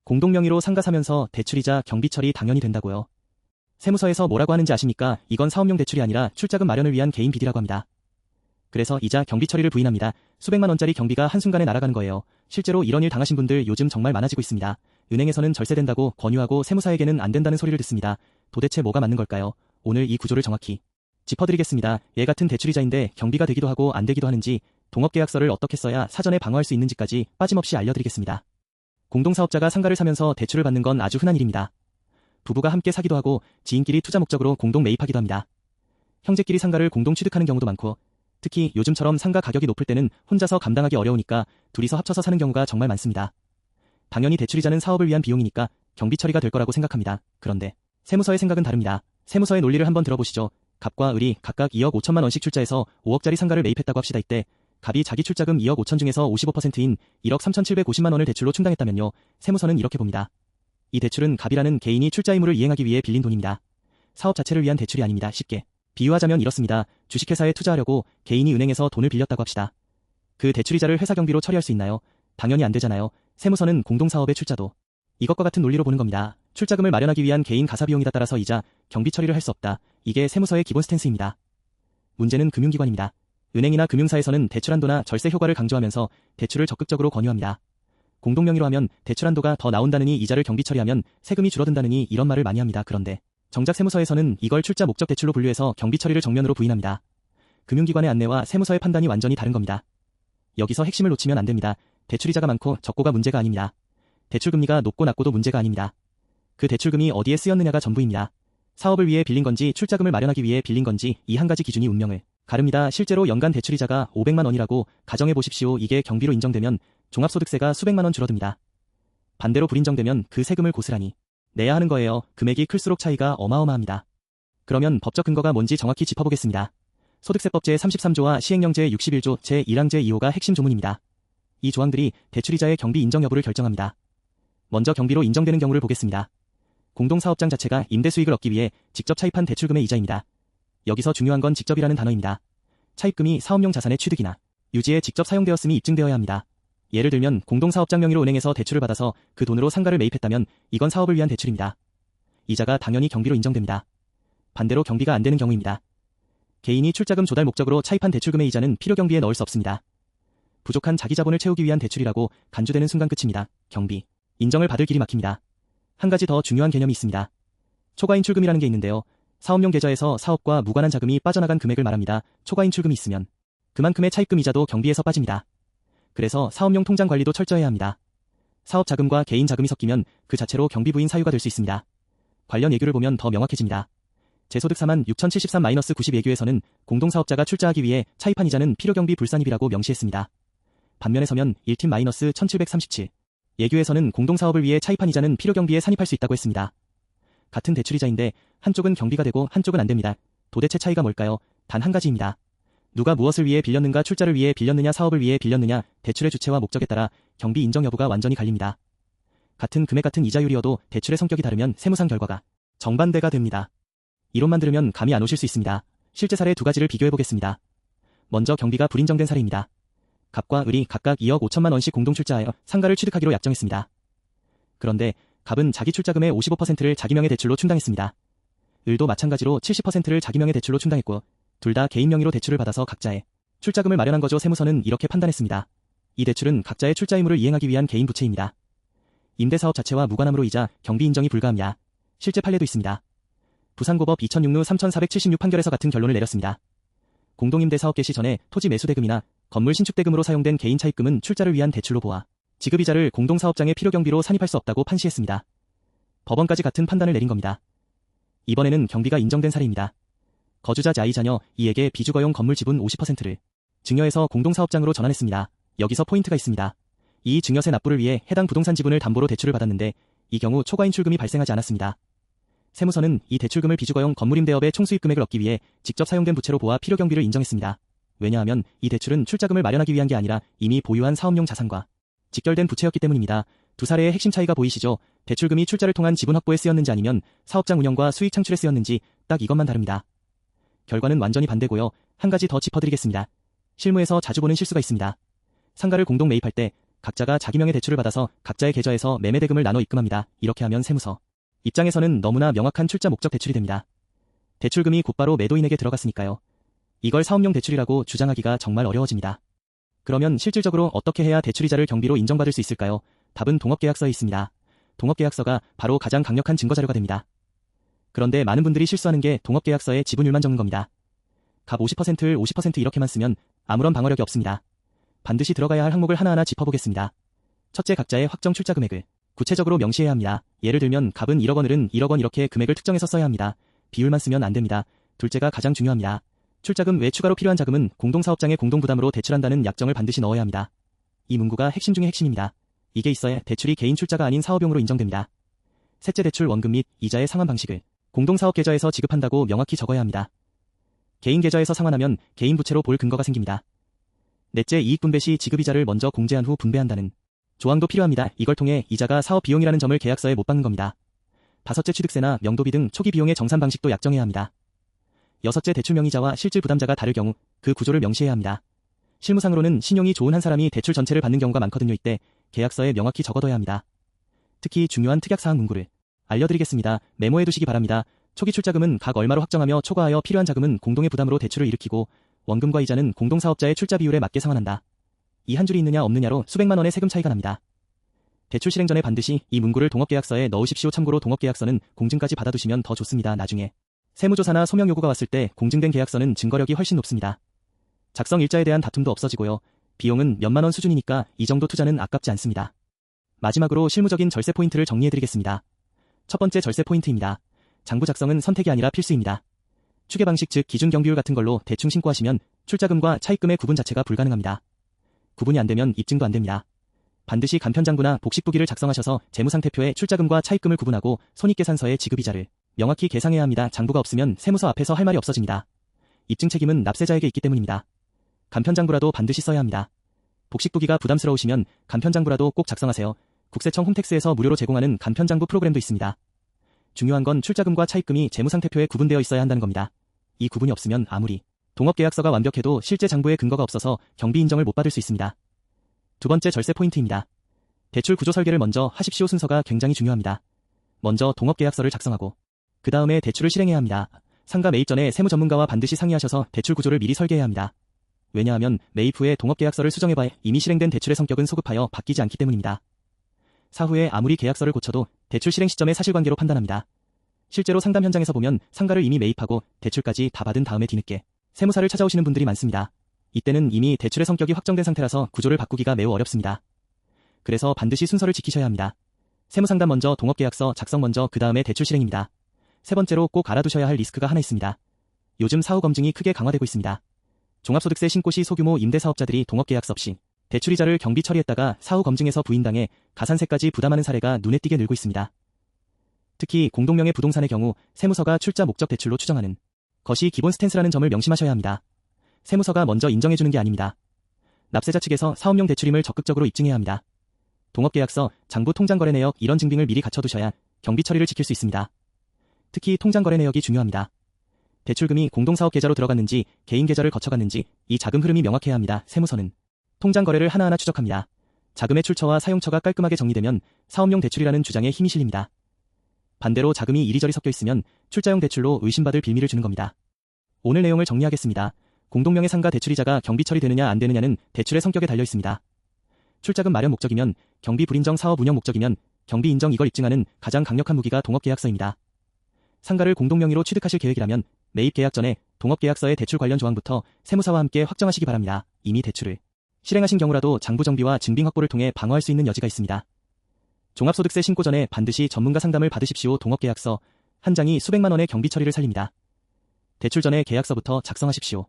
공동명의로 상가 사면서 대출이자 경비 처리 당연히 된다고요. 세무서에서 뭐라고 하는지 아십니까? 이건 사업용 대출이 아니라 출자금 마련을 위한 개인 빚이라고 합니다. 그래서 이자 경비 처리를 부인합니다. 수백만 원짜리 경비가 한순간에 날아가는 거예요. 실제로 이런 일 당하신 분들 요즘 정말 많아지고 있습니다. 은행에서는 절세된다고 권유하고 세무사에게는 안 된다는 소리를 듣습니다. 도대체 뭐가 맞는 걸까요? 오늘 이 구조를 정확히 짚어드리겠습니다. 얘 같은 대출이자인데 경비가 되기도 하고 안 되기도 하는지, 동업계약서를 어떻게 써야 사전에 방어할 수 있는지까지 빠짐없이 알려드리겠습니다. 공동사업자가 상가를 사면서 대출을 받는 건 아주 흔한 일입니다. 부부가 함께 사기도 하고 지인끼리 투자 목적으로 공동 매입하기도 합니다. 형제끼리 상가를 공동 취득하는 경우도 많고, 특히 요즘처럼 상가 가격이 높을 때는 혼자서 감당하기 어려우니까 둘이서 합쳐서 사는 경우가 정말 많습니다. 당연히 대출이자는 사업을 위한 비용이니까 경비 처리가 될 거라고 생각합니다. 그런데 세무서의 생각은 다릅니다. 세무서의 논리를 한번 들어보시죠. 갑과 을이 각각 2억 5천만 원씩 출자해서 5억짜리 상가를 매입했다고 합시다. 이때 갑이 자기 출자금 2억 5천 중에서 55%인 1억 3,750만 원을 대출로 충당했다면요. 세무서는 이렇게 봅니다. 이 대출은 갑이라는 개인이 출자 의무를 이행하기 위해 빌린 돈입니다. 사업 자체를 위한 대출이 아닙니다. 쉽게 비유하자면 이렇습니다. 주식회사에 투자하려고 개인이 은행에서 돈을 빌렸다고 합시다. 그 대출이자를 회사 경비로 처리할 수 있나요? 당연히 안 되잖아요. 세무서는 공동사업의 출자도 이것과 같은 논리로 보는 겁니다. 출자금을 마련하기 위한 개인 가사비용이다. 따라서 이자, 경비 처리를 할 수 없다. 이게 세무서의 기본 스탠스입니다. 문제는 금융기관입니다. 은행이나 금융사에서는 대출한도나 절세 효과를 강조하면서 대출을 적극적으로 권유합니다. 공동명의로 하면 대출한도가 더 나온다느니 이자를 경비 처리하면 세금이 줄어든다느니 이런 말을 많이 합니다. 그런데 정작 세무서에서는 이걸 출자 목적 대출로 분류해서 경비 처리를 정면으로 부인합니다. 금융기관의 안내와 세무서의 판단이 완전히 다른 겁니다. 여기서 핵심을 놓치면 안 됩니다. 대출이자가 많고 적고가 문제가 아닙니다. 대출금리가 높고 낮고도 문제가 아닙니다. 그 대출금이 어디에 쓰였느냐가 전부입니다. 사업을 위해 빌린 건지 출자금을 마련하기 위해 빌린 건지 이 한 가지 기준이 운명을 가릅니다. 실제로 연간 대출이자가 500만 원이라고 가정해 보십시오. 이게 경비로 인정되면 종합소득세가 수백만 원 줄어듭니다. 반대로 불인정되면 그 세금을 고스란히 내야 하는 거예요. 금액이 클수록 차이가 어마어마합니다. 그러면 법적 근거가 뭔지 정확히 짚어보겠습니다. 소득세법 제33조와 시행령 제61조 제1항 제2호가 핵심 조문입니다. 이 조항들이 대출이자의 경비 인정 여부를 결정합니다. 먼저 경비로 인정되는 경우를 보겠습니다. 공동사업장 자체가 임대수익을 얻기 위해 직접 차입한 대출금의 이자입니다. 여기서 중요한 건 직접이라는 단어입니다. 차입금이 사업용 자산의 취득이나 유지에 직접 사용되었음이 입증되어야 합니다. 예를 들면 공동사업장 명의로 은행에서 대출을 받아서 그 돈으로 상가를 매입했다면 이건 사업을 위한 대출입니다. 이자가 당연히 경비로 인정됩니다. 반대로 경비가 안 되는 경우입니다. 개인이 출자금 조달 목적으로 차입한 대출금의 이자는 필요경비에 넣을 수 없습니다. 부족한 자기 자본을 채우기 위한 대출이라고 간주되는 순간 끝입니다. 경비 인정을 받을 길이 막힙니다. 한 가지 더 중요한 개념이 있습니다. 초과인 출금이라는 게 있는데요. 사업용 계좌에서 사업과 무관한 자금이 빠져나간 금액을 말합니다. 초과인 출금이 있으면 그만큼의 차입금 이자도 경비에서 빠집니다. 그래서 사업용 통장 관리도 철저해야 합니다. 사업 자금과 개인 자금이 섞이면 그 자체로 경비 부인 사유가 될 수 있습니다. 관련 예규를 보면 더 명확해집니다. 제소득 46,073-90 예규에서는 공동사업자가 출자하기 위해 차입한 이자는 필요경비 불산입이라고 명시했습니다. 반면에 서면 1팀-1737 예규에서는 공동사업을 위해 차입한 이자는 필요경비에 산입할 수 있다고 했습니다. 같은 대출이자인데 한쪽은 경비가 되고 한쪽은 안 됩니다. 도대체 차이가 뭘까요? 단 한 가지입니다. 누가 무엇을 위해 빌렸는가, 출자를 위해 빌렸느냐, 사업을 위해 빌렸느냐, 대출의 주체와 목적에 따라 경비 인정 여부가 완전히 갈립니다. 같은 금액 같은 이자율이어도 대출의 성격이 다르면 세무상 결과가 정반대가 됩니다. 이론만 들으면 감이 안 오실 수 있습니다. 실제 사례 두 가지를 비교해보겠습니다. 먼저 경비가 불인정된 사례입니다. 갑과 을이 각각 2억 5천만 원씩 공동 출자하여 상가를 취득하기로 약정했습니다. 그런데 갑은 자기 출자금의 55%를 자기 명의 대출로 충당했습니다. 을도 마찬가지로 70%를 자기 명의 대출로 충당했고 둘 다 개인 명의로 대출을 받아서 각자의 출자금을 마련한 거죠. 세무서는 이렇게 판단했습니다. 이 대출은 각자의 출자 의무를 이행하기 위한 개인 부채입니다. 임대사업 자체와 무관함으로 이자, 경비 인정이 불가합니다. 실제 판례도 있습니다. 부산고법 2006루 3476 판결에서 같은 결론을 내렸습니다. 공동임대 사업 개시 전에 토지 매수 대금이나 건물 신축 대금으로 사용된 개인 차입금은 출자를 위한 대출로 보아 지급이자를 공동사업장의 필요경비로 산입할 수 없다고 판시했습니다. 법원까지 같은 판단을 내린 겁니다. 이번에는 경비가 인정된 사례입니다. 거주자 자이 자녀 이에게 비주거용 건물 지분 50%를 증여해서 공동사업장으로 전환했습니다. 여기서 포인트가 있습니다. 이 증여세 납부를 위해 해당 부동산 지분을 담보로 대출을 받았는데 이 경우 초과인 출금이 발생하지 않았습니다. 세무서는 이 대출금을 비주거용 건물임대업의 총수입 금액을 얻기 위해 직접 사용된 부채로 보아 필요경비를 인정했습니다. 왜냐하면 이 대출은 출자금을 마련하기 위한 게 아니라 이미 보유한 사업용 자산과 직결된 부채였기 때문입니다. 두 사례의 핵심 차이가 보이시죠? 대출금이 출자를 통한 지분 확보에 쓰였는지 아니면 사업장 운영과 수익 창출에 쓰였는지 딱 이것만 다릅니다. 결과는 완전히 반대고요. 한 가지 더 짚어드리겠습니다. 실무에서 자주 보는 실수가 있습니다. 상가를 공동 매입할 때 각자가 자기 명의 대출을 받아서 각자의 계좌에서 매매 대금을 나눠 입금합니다. 이렇게 하면 세무서 입장에서는 너무나 명확한 출자 목적 대출이 됩니다. 대출금이 곧바로 매도인에게 들어갔으니까요. 이걸 사업용 대출이라고 주장하기가 정말 어려워집니다. 그러면 실질적으로 어떻게 해야 대출이자를 경비로 인정받을 수 있을까요? 답은 동업계약서에 있습니다. 동업계약서가 바로 가장 강력한 증거자료가 됩니다. 그런데 많은 분들이 실수하는 게 동업계약서에 지분율만 적는 겁니다. 갑 50%를 50% 이렇게만 쓰면 아무런 방어력이 없습니다. 반드시 들어가야 할 항목을 하나하나 짚어보겠습니다. 첫째, 각자의 확정 출자 금액을 구체적으로 명시해야 합니다. 예를 들면 갑은 1억 원, 을은 1억 원 이렇게 금액을 특정해서 써야 합니다. 비율만 쓰면 안 됩니다. 둘째가 가장 중요합니다. 출자금 외 추가로 필요한 자금은 공동사업장의 공동부담으로 대출한다는 약정을 반드시 넣어야 합니다. 이 문구가 핵심 중의 핵심입니다. 이게 있어야 대출이 개인 출자가 아닌 사업용으로 인정됩니다. 셋째, 대출 원금 및 이자의 상환 방식을 공동사업 계좌에서 지급한다고 명확히 적어야 합니다. 개인 계좌에서 상환하면 개인 부채로 볼 근거가 생깁니다. 넷째, 이익 분배 시 지급이자를 먼저 공제한 후 분배한다는 조항도 필요합니다. 이걸 통해 이자가 사업 비용이라는 점을 계약서에 못 박는 겁니다. 다섯째, 취득세나 명도비 등 초기 비용의 정산 방식도 약정해야 합니다. 여섯째, 대출 명의자와 실질 부담자가 다를 경우 그 구조를 명시해야 합니다. 실무상으로는 신용이 좋은 한 사람이 대출 전체를 받는 경우가 많거든요. 이때 계약서에 명확히 적어둬야 합니다. 특히 중요한 특약사항 문구를 알려드리겠습니다. 메모해 두시기 바랍니다. 초기 출자금은 각 얼마로 확정하며 초과하여 필요한 자금은 공동의 부담으로 대출을 일으키고 원금과 이자는 공동사업자의 출자 비율에 맞게 상환한다. 이 한 줄이 있느냐 없느냐로 수백만 원의 세금 차이가 납니다. 대출 실행 전에 반드시 이 문구를 동업계약서에 넣으십시오. 참고로 동업계약서는 공증까지 받아두시면 더 좋습니다. 나중에 세무조사나 소명 요구가 왔을 때 공증된 계약서는 증거력이 훨씬 높습니다. 작성 일자에 대한 다툼도 없어지고요. 비용은 몇만 원 수준이니까 이 정도 투자는 아깝지 않습니다. 마지막으로 실무적인 절세 포인트를 정리해드리겠습니다. 첫 번째 절세 포인트입니다. 장부 작성은 선택이 아니라 필수입니다. 추계 방식 즉 기준 경비율 같은 걸로 대충 신고하시면 출자금과 차입금의 구분 자체가 불가능합니다. 구분이 안 되면 입증도 안 됩니다. 반드시 간편장부나 복식부기를 작성하셔서 재무상태표에 출자금과 차입금을 구분하고 손익계산서에 지급이자를 명확히 계상해야 합니다. 장부가 없으면 세무서 앞에서 할 말이 없어집니다. 입증 책임은 납세자에게 있기 때문입니다. 간편장부라도 반드시 써야 합니다. 복식부기가 부담스러우시면 간편장부라도 꼭 작성하세요. 국세청 홈택스에서 무료로 제공하는 간편장부 프로그램도 있습니다. 중요한 건 출자금과 차입금이 재무상태표에 구분되어 있어야 한다는 겁니다. 이 구분이 없으면 아무리 동업계약서가 완벽해도 실제 장부에 근거가 없어서 경비 인정을 못 받을 수 있습니다. 두 번째 절세 포인트입니다. 대출 구조 설계를 먼저 하십시오. 순서가 굉장히 중요합니다. 먼저 동업계약서를 작성하고 그 다음에 대출을 실행해야 합니다. 상가 매입 전에 세무 전문가와 반드시 상의하셔서 대출 구조를 미리 설계해야 합니다. 왜냐하면 매입 후에 동업계약서를 수정해봐야 이미 실행된 대출의 성격은 소급하여 바뀌지 않기 때문입니다. 사후에 아무리 계약서를 고쳐도 대출 실행 시점의 사실관계로 판단합니다. 실제로 상담 현장에서 보면 상가를 이미 매입하고 대출까지 다 받은 다음에 뒤늦게 세무사를 찾아오시는 분들이 많습니다. 이때는 이미 대출의 성격이 확정된 상태라서 구조를 바꾸기가 매우 어렵습니다. 그래서 반드시 순서를 지키셔야 합니다. 세무상담 먼저 동업계약서 작성 먼저 그 다음에 대출 실행입니다. 세 번째로 꼭 알아두셔야 할 리스크가 하나 있습니다. 요즘 사후 검증이 크게 강화되고 있습니다. 종합소득세 신고 시 소규모 임대사업자들이 동업계약서 없이 대출이자를 경비 처리했다가 사후 검증에서 부인당해 가산세까지 부담하는 사례가 눈에 띄게 늘고 있습니다. 특히 공동명의 부동산의 경우 세무서가 출자 목적 대출로 추정하는 것이 기본 스탠스라는 점을 명심하셔야 합니다. 세무서가 먼저 인정해주는 게 아닙니다. 납세자 측에서 사업용 대출임을 적극적으로 입증해야 합니다. 동업계약서, 장부 통장거래 내역 이런 증빙을 미리 갖춰두셔야 경비 처리를 지킬 수 있습니다. 특히 통장거래 내역이 중요합니다. 대출금이 공동사업 계좌로 들어갔는지 개인 계좌를 거쳐갔는지 이 자금 흐름이 명확해야 합니다. 세무서는 통장거래를 하나하나 추적합니다. 자금의 출처와 사용처가 깔끔하게 정리되면 사업용 대출이라는 주장에 힘이 실립니다. 반대로 자금이 이리저리 섞여 있으면 출자용 대출로 의심받을 빌미를 주는 겁니다. 오늘 내용을 정리하겠습니다. 공동명의 상가 대출이자가 경비 처리되느냐 안 되느냐는 대출의 성격에 달려 있습니다. 출자금 마련 목적이면 경비 불인정 사업 운영 목적이면 경비 인정 이걸 입증하는 가장 강력한 무기가 동업계약서입니다. 상가를 공동명의로 취득하실 계획이라면 매입 계약 전에 동업계약서의 대출 관련 조항부터 세무사와 함께 확정하시기 바랍니다. 이미 대출을 실행하신 경우라도 장부 정비와 증빙 확보를 통해 방어할 수 있는 여지가 있습니다. 종합소득세 신고 전에 반드시 전문가 상담을 받으십시오. 동업계약서 한 장이 수백만 원의 경비 처리를 살립니다. 대출 전에 계약서부터 작성하십시오.